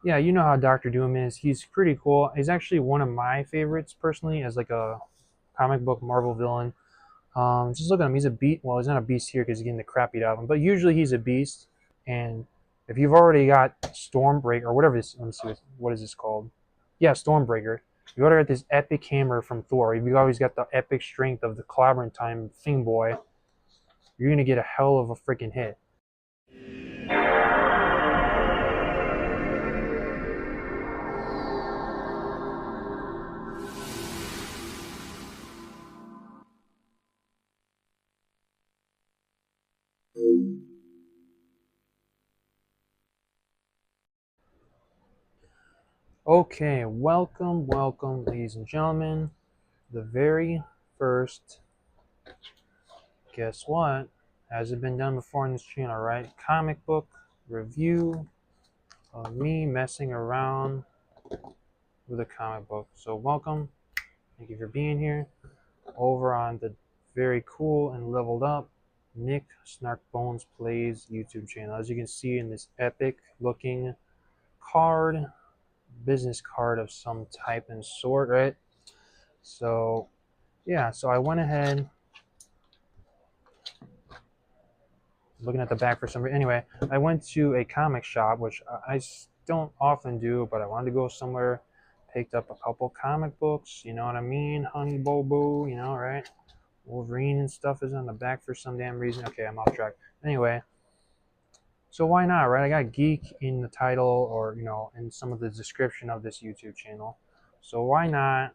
Yeah, you know how Doctor Doom is. He's pretty cool. He's actually one of my favorites personally as like a comic book Marvel villain. Just look at him. He's a beast. Well, he's not a beast here because he's getting the crap beat out of him. But usually he's a beast. And if you've already got Stormbreaker or whatever this, let me see what is this called? Yeah, Stormbreaker. You already got this epic hammer from Thor. You've always got the epic strength of the Clobbered time Thing Boy. You're gonna get a hell of a freaking hit. Okay, welcome, ladies and gentlemen. The very first, guess what? Hasn't been done before on this channel, right? Comic book review of me messing around with a comic book. So welcome. Thank you for being here. Over on the very cool and leveled up Nick Snark Bones Plays YouTube channel. As you can see in this epic looking card, business card of some type and sort, right? So yeah, so I went ahead, looking at the back for some reason. Anyway, I went to a comic shop, which I don't often do, but I wanted to go somewhere, picked up a couple comic books, you know what I mean? Honey Boo Boo, you know, right? Wolverine and stuff is on the back for some damn reason. Okay, I'm off track. Anyway, so why not, right? I got geek in the title or, you know, in some of the description of this YouTube channel. So why not?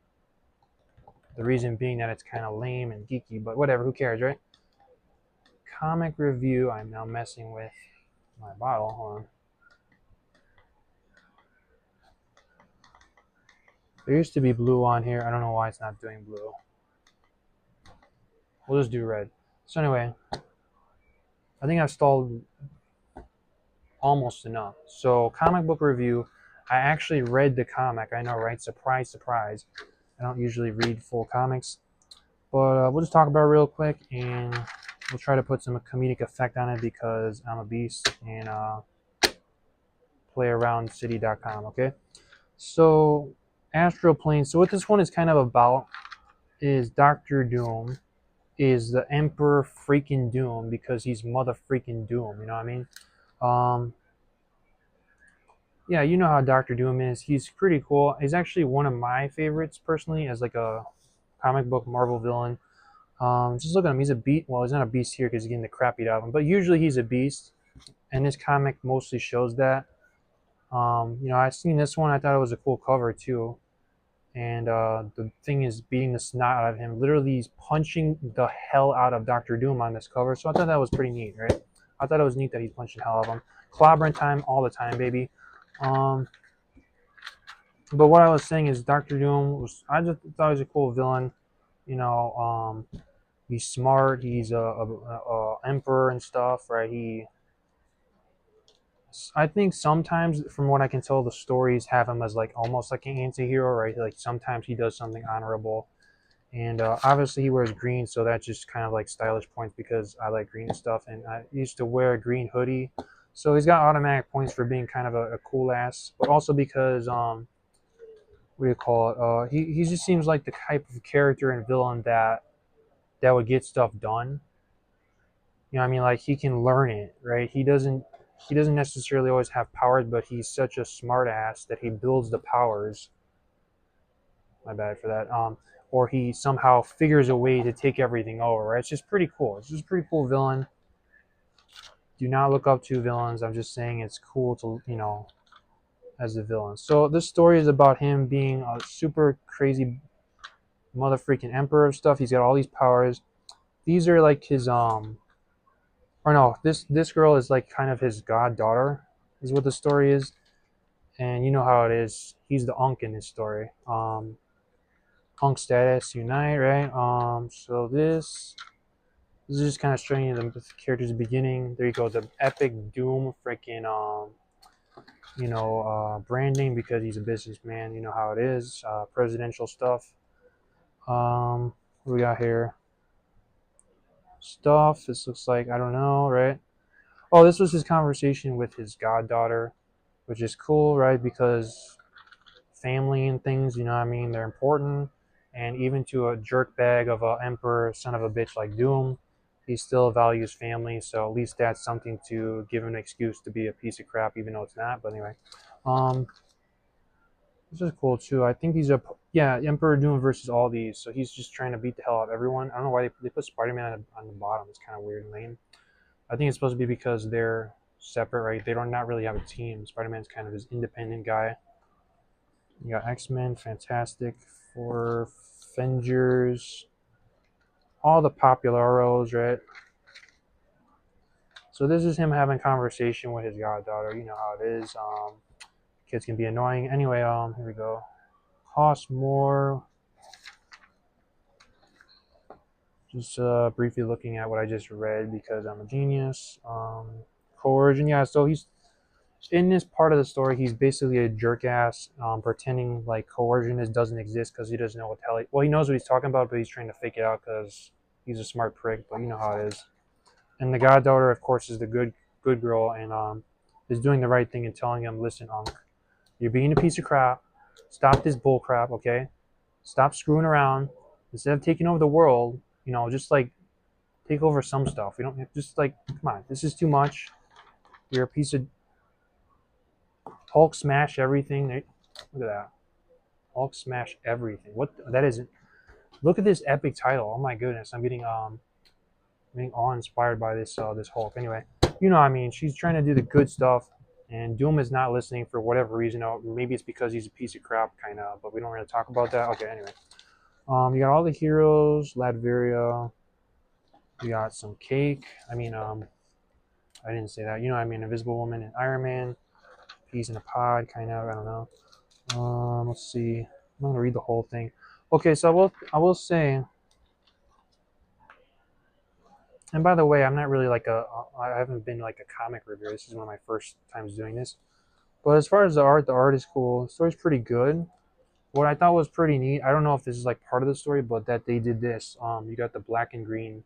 The reason being that it's kind of lame and geeky, but whatever, who cares, right? Comic review. I'm now messing with my bottle. Hold on. There used to be blue on here. I don't know why it's not doing blue. We'll just do red. So anyway, I think I've stalled almost enough. So comic book review. I actually read the comic. I know, right? Surprise, surprise. I don't usually read full comics, but we'll just talk about it real quick, and we'll try to put some comedic effect on it because I'm a beast and playaroundcity.com. Okay, so Astral Plane. So what this one is kind of about is Doctor Doom is the Emperor freaking Doom because he's mother freaking Doom. You know what I mean? Um, yeah, you know how Doctor Doom is. He's pretty cool. He's actually one of my favorites personally as like a comic book Marvel villain. Just look at him. He's a beast. Well, he's not a beast here because he's getting the crap beat out of him. But usually he's a beast, and this comic mostly shows that. You know, I seen this one. I thought it was a cool cover too. And the thing is beating the snot out of him. Literally, he's punching the hell out of Doctor Doom on this cover. So I thought that was pretty neat, right? I thought it was neat that he's punching the hell out of him. Clobbering time all the time, baby. But what I was saying is Doctor Doom was. I just thought he was a cool villain. You know, he's smart. He's a emperor and stuff, right? I think sometimes, from what I can tell, the stories have him as like almost like an anti-hero, right? Like sometimes he does something honorable, and obviously he wears green, so that's just kind of like stylish points because I like green stuff, and I used to wear a green hoodie, so he's got automatic points for being kind of a cool ass, but also because what do you call it? He just seems like the type of character and villain that would get stuff done. You know what I mean? Like he can learn it, right? He doesn't necessarily always have powers, but he's such a smart ass that he builds the powers. My bad for that. Or he somehow figures a way to take everything over, right? It's just pretty cool. It's just a pretty cool villain. Do not look up to villains. I'm just saying it's cool to, you know, as a villain. So this story is about him being a super crazy mother freaking emperor of stuff. He's got all these powers. These are like his or no, this girl is like kind of his goddaughter, is what the story is. And you know how it is. He's the Unk in this story. Unk status unite, right? So this is just kind of showing you the characters at the beginning. There you go, the epic Doom freaking you know, branding because he's a businessman. You know how it is. Presidential stuff. What we got here? Stuff. This looks like, I don't know, right? Oh, this was his conversation with his goddaughter, which is cool, right? Because family and things, you know what I mean, they're important. And even to a jerkbag of a emperor, son of a bitch like Doom, he still values family. So at least that's something to give him an excuse to be a piece of crap, even though it's not. But anyway, um, this is cool too. I think these are, yeah, Emperor Doom versus all these. So he's just trying to beat the hell out of everyone. I don't know why they put Spider-Man on the bottom. It's kind of weird and lame. I think it's supposed to be because they're separate, right? They don't not really have a team. Spider-Man's kind of this independent guy. You got X-Men, Fantastic Four, Avengers, all the popularos, right? So this is him having conversation with his goddaughter. You know how it is. Kids can be annoying. Anyway, here we go. Cost more. Just briefly looking at what I just read because I'm a genius. Coercion, yeah. So he's in this part of the story. He's basically a jerk ass, pretending like coercion doesn't exist because he doesn't know what the hell. Well, he knows what he's talking about, but he's trying to fake it out because he's a smart prick. But you know how it is. And the goddaughter, of course, is the good girl and is doing the right thing and telling him, "Listen, Unc, you're being a piece of crap. Stop this bull crap, okay? Stop screwing around. Instead of taking over the world, you know, just like take over some stuff. We don't just like come on. This is too much. You're a piece of Hulk smash everything. Look at that. Hulk smash everything. What that isn't. Look at this epic title. Oh my goodness, I'm getting awe-inspired by this Hulk. Anyway, you know what I mean. She's trying to do the good stuff, and Doom is not listening for whatever reason. Or maybe it's because he's a piece of crap, kind of. But we don't really talk about that. Okay, anyway. You got all the heroes, Latveria. You got some cake. I mean, I didn't say that. You know what I mean? Invisible Woman and Iron Man. Peas in a pod, kind of. I don't know. Let's see. I'm not gonna read the whole thing. Okay, so I will say. And by the way, I'm not really like I haven't been like a comic reviewer. This is one of my first times doing this. But as far as the art is cool. The story's pretty good. What I thought was pretty neat. I don't know if this is like part of the story, but that they did this. You got the black and green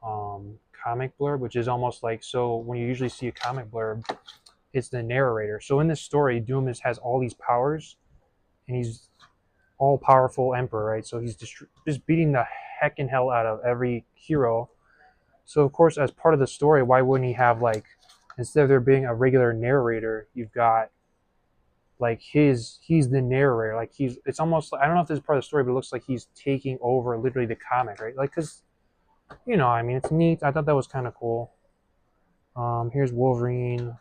comic blurb, which is almost like so when you usually see a comic blurb, it's the narrator. So in this story, Doom has all these powers, and he's all powerful emperor, right? So he's just beating the heck and hell out of every hero. So of course, as part of the story, why wouldn't he have like instead of there being a regular narrator, you've got like he's the narrator. Like it's almost I don't know if this is part of the story, but it looks like he's taking over literally the comic, right? Like because you know, I mean, it's neat. I thought that was kind of cool. Here's Wolverine,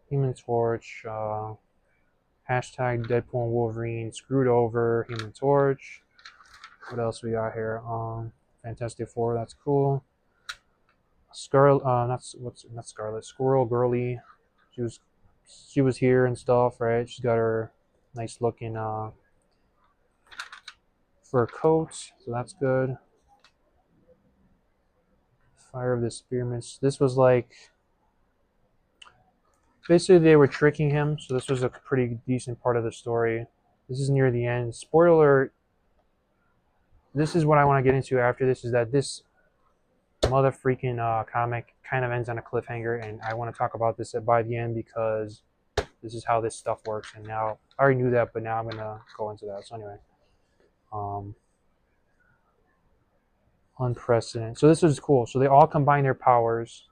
Human Torch, hashtag Deadpool and Wolverine, screwed over, Human Torch. What else we got here? Fantastic Four, that's cool. Scarlet, not Scarlet, Squirrel Girly. She was here and stuff, right? She's got her nice looking fur coat, so that's good. Fire of the Spearments. This was like basically they were tricking him, so this was a pretty decent part of the story. This is near the end. Spoiler alert, this is what I want to get into after this, is that this mother freaking comic kind of ends on a cliffhanger, and I want to talk about this by the end because this is how this stuff works. And now I already knew that, but now I'm gonna go into that. So anyway, unprecedented. So this is cool. So they all combine their powers.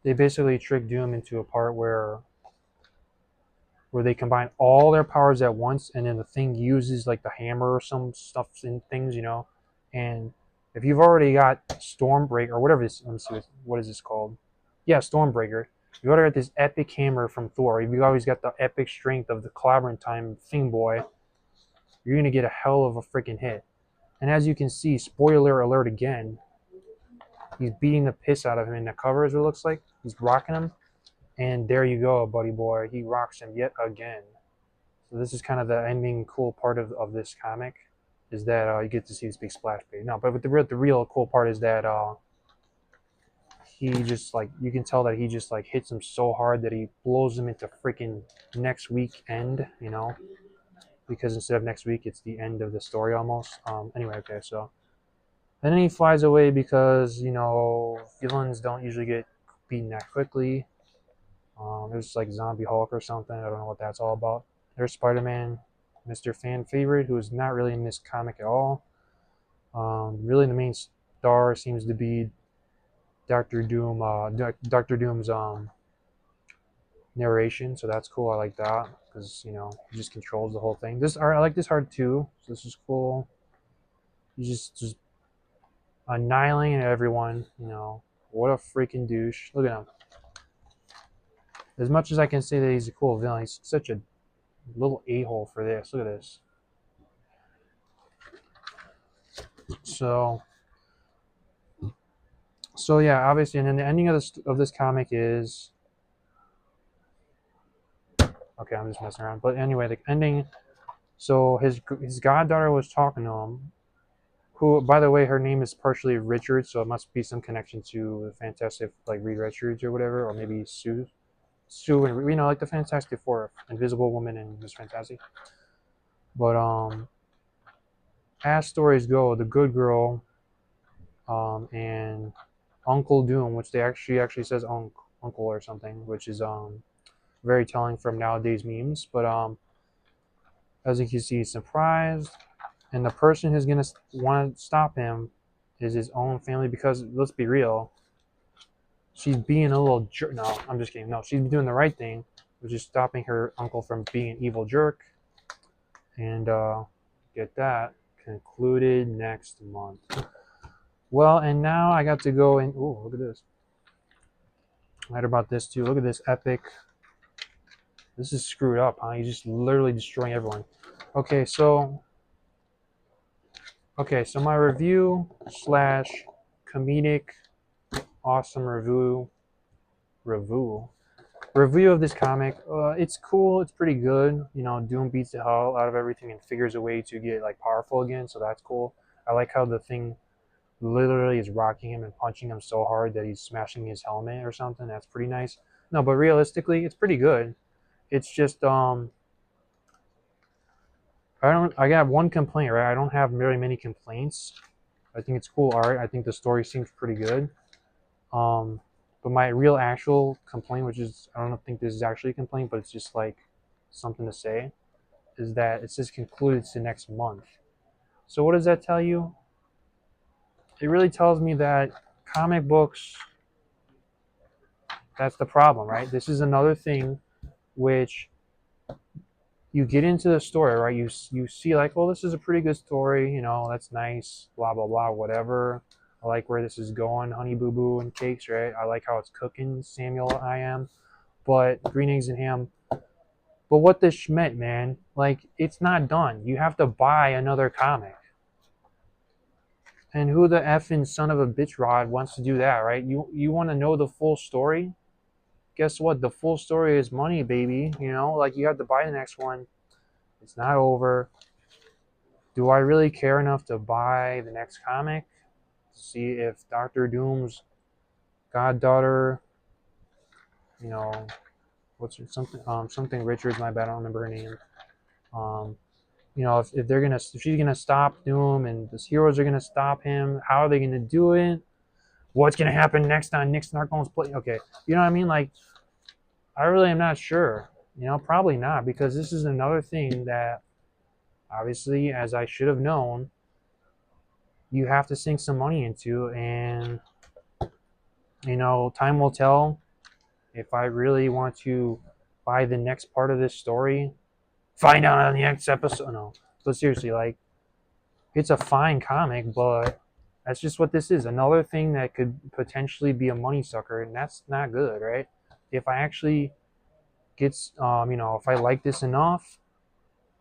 They basically trick Doom into a part where they combine all their powers at once, and then the thing uses like the hammer or some stuff and things, you know. And if you've already got Stormbreaker or whatever this, let me see what is this called? Yeah, Stormbreaker. You already got this epic hammer from Thor. You've always got the epic strength of the Clobbered time Thing Boy. You're gonna get a hell of a freaking hit. And as you can see, spoiler alert again, he's beating the piss out of him in the cover, as it looks like. He's rocking him. And there you go, buddy boy. He rocks him yet again. So this is kind of the ending cool part of this comic, is that you get to see this big splash page. No, but the real cool part is that he just like you can tell that he just like hits him so hard that he blows him into freaking next week end, you know, because instead of next week, it's the end of the story almost. Anyway, okay, so and then he flies away because you know villains don't usually get beaten that quickly. There's like Zombie Hulk or something. I don't know what that's all about. There's Spider-Man, Mr. Fan Favorite, who is not really in this comic at all. Really, the main star seems to be Doctor Doom. Doctor Doom's narration, so that's cool. I like that because he just controls the whole thing. This art, I like this art too. So this is cool. He's just annihilating everyone. What a freaking douche. Look at him. As much as I can say that he's a cool villain, he's such a little a-hole for this. Look at this. So yeah, obviously, and then the ending of this comic is, okay, I'm just messing around. But anyway, the ending. So his goddaughter was talking to him, who, by the way, her name is partially Richard, so it must be some connection to the Fantastic, like Reed Richards or whatever, or maybe Sue, and like the Fantastic Four, Invisible Woman and Miss Fantastic. But as stories go, the good girl, and Uncle Doom, which she actually says uncle or something, which is very telling from nowadays memes. But as you can see, he's surprised, and the person who's gonna want to stop him is his own family, because let's be real, she's being a little jerk. No, I'm just kidding. No, she's doing the right thing, which is stopping her uncle from being an evil jerk. And get that concluded next month. Well, and now I got to go and look at this. I heard about this too. Look at this epic. This is screwed up, huh? He's just literally destroying everyone. Okay, so my review / comedic awesome review of this comic. It's cool. It's pretty good. Doom beats the hell out of everything and figures a way to get like powerful again. So that's cool. I like how the thing literally is rocking him and punching him so hard that he's smashing his helmet or something. That's pretty nice. No, but realistically, it's pretty good. It's just I got one complaint, right? I don't have very many complaints. I think it's cool art. I think the story seems pretty good. But my real actual complaint, which is, I don't think this is actually a complaint, but it's just like something to say, is that it says concluded to next month. So what does that tell you? It really tells me that comic books, that's the problem, right? This is another thing which you get into the story, right? You see like, well, this is a pretty good story, that's nice, blah, blah, blah, whatever. I like where this is going, Honey Boo Boo and Cakes, right? I like how it's cooking, Samuel I am. But Green Eggs and Ham. But what the schmet, man? Like, it's not done. You have to buy another comic. And who the effing son of a bitch rod wants to do that, right? You want to know the full story? Guess what? The full story is money, baby. Like, you have to buy the next one. It's not over. Do I really care enough to buy the next comic? See if Doctor Doom's goddaughter, what's something Richards, my bad, I don't remember her name. If she's gonna stop Doom and the heroes are gonna stop him, how are they gonna do it? What's gonna happen next time Nick Snarkone's play? Okay, you know what I mean? Like, I really am not sure. Probably not, because this is another thing that, obviously, as I should have known, you have to sink some money into, and time will tell if I really want to buy the next part of this story. Find out on the next episode. No, but seriously, like, it's a fine comic, but that's just what this is. Another thing that could potentially be a money sucker, and that's not good, right? If I actually gets, if I like this enough,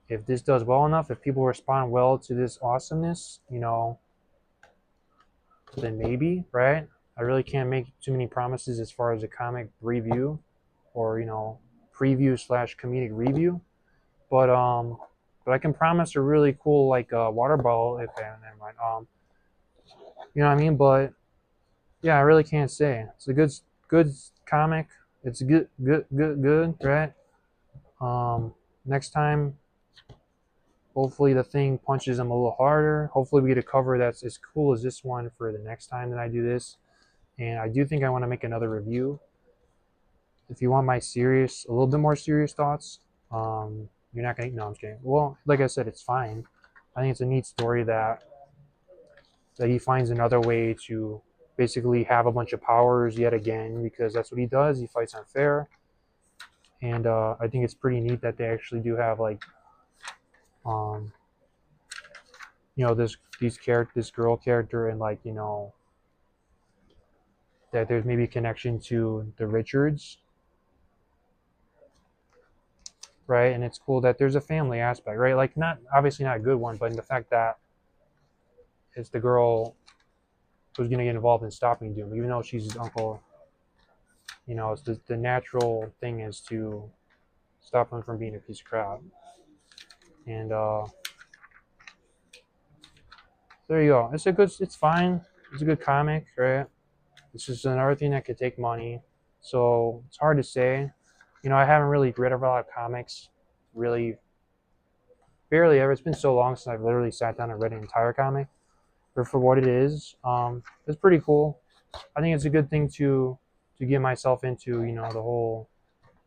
if this does well enough, if people respond well to this awesomeness, then maybe, right? I really can't make too many promises as far as a comic review or, preview / comedic review. But I can promise a really cool, like, water bottle, if never mind. You know what I mean? But yeah, I really can't say. It's a good comic. It's good, right? Next time, hopefully the thing punches him a little harder. Hopefully we get a cover that's as cool as this one for the next time that I do this. And I do think I want to make another review. if you want my serious, a little bit more serious thoughts, you're not gonna. No, I'm just kidding. Well, like I said, it's fine. I think it's a neat story that he finds another way to basically have a bunch of powers yet again, because that's what he does. He fights unfair, and I think it's pretty neat that they actually do have like, um, this girl character, and like that there's maybe a connection to the Richards, right? And it's cool that there's a family aspect, right? Like, not obviously not a good one, but in the fact that it's the girl who's gonna get involved in stopping Doom, even though she's his uncle. It's the natural thing is to stop him from being a piece of crap. And there you go. It's fine. It's a good comic, right? It's just another thing that could take money. So it's hard to say. I haven't really read a lot of comics, really, barely ever. It's been so long since I've literally sat down and read an entire comic. But for what it is, it's pretty cool. I think it's a good thing to get myself into. The whole,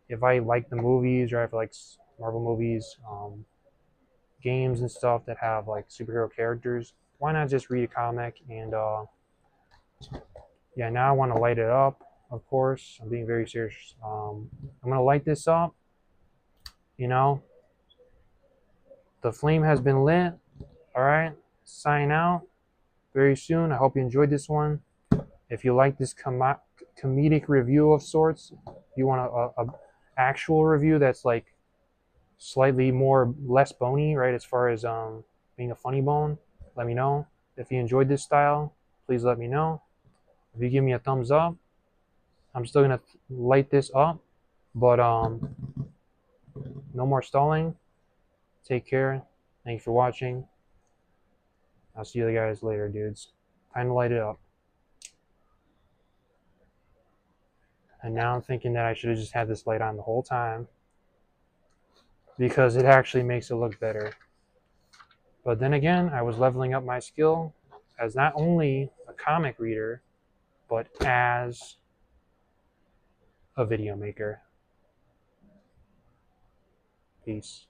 if I like the movies, or if I like Marvel movies, games and stuff that have like superhero characters, why not just read a comic? And yeah, now I want to light it up. Of course, I'm being very serious. I'm gonna light this up. The flame has been lit. All right, sign out very soon. I hope you enjoyed this one. If you like this comedic review of sorts, if you want a actual review that's like slightly less bony, right, as far as being a funny bone, let me know. If you enjoyed this style, please let me know. If you give me a thumbs up, I'm still gonna light this up. But no more stalling. Take care. Thank you for watching. I'll see you guys later, dudes. Time to light it up. And now I'm thinking that I should have just had this light on the whole time, because it actually makes it look better. But then again, I was leveling up my skill as not only a comic reader, but as a video maker. Peace.